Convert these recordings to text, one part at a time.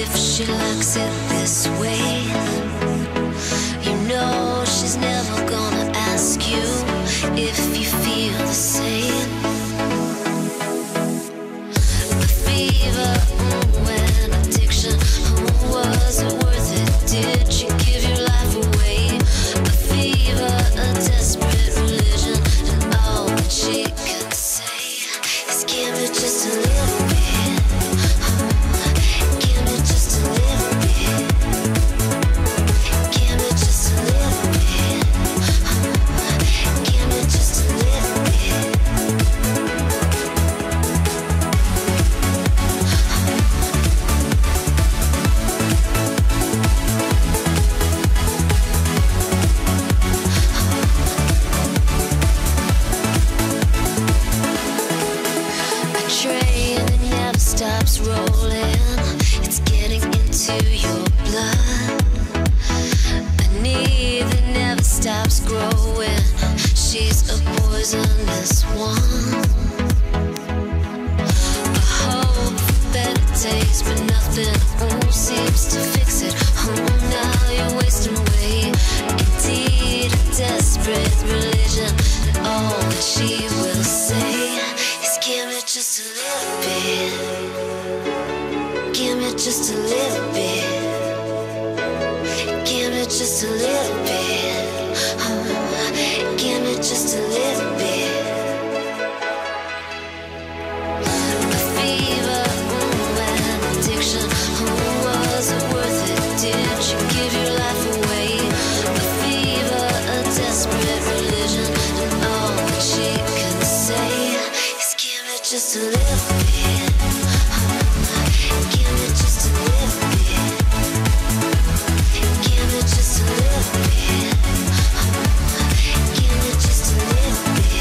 if she likes it this way. You know she's never gonna ask you if you feel the same. The fever, when addiction, was it worth it? Did you give your life away? A fever, a desperate religion, and all that she can say is give me just a little bit. Give me just a little bit. Give me just a little bit. Give me just a little bit. A train that never stops rolling, it's getting into your blood. A need that never stops growing, she's a poisonous one. A hope for better days, but nothing seems to fix it. Now you're wasting away. Indeed, a desperate religion, and all that she will say is give me just a little bit. Give me just a little bit. Give me just a little bit. Give me just a little bit. A fever, an addiction, was it worth it? Did you give your life away? A fever, a desperate religion, and all that she can say is give me just a little bit. Give me just a little bit. Give me just a little bit. Give me just a little bit.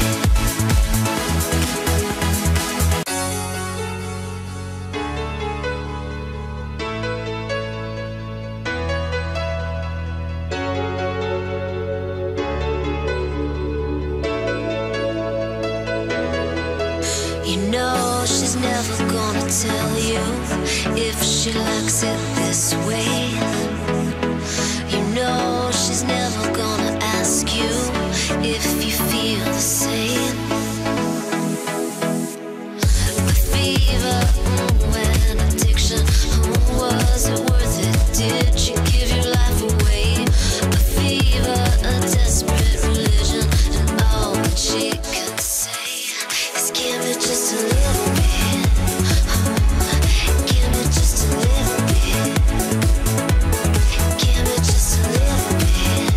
You know she's never gonna tell you if she likes it this way. You know she's never gonna ask you if you feel the same. A fever, an addiction, was it worth it? Did you give your life away? A fever, a desperate religion, and all that she can say is give me just a little bit. Give me just a little bit. Give me just a little bit.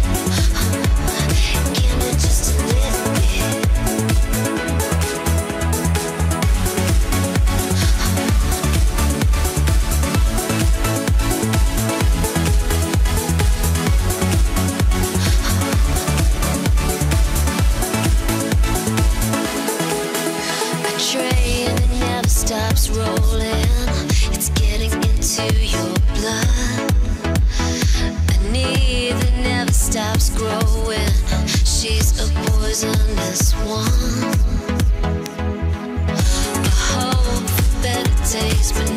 Give me just a little bit. A train that never stops rolling, it's getting into your blood. A need that never stops growing, she's a poisonous one. A hope for better days, but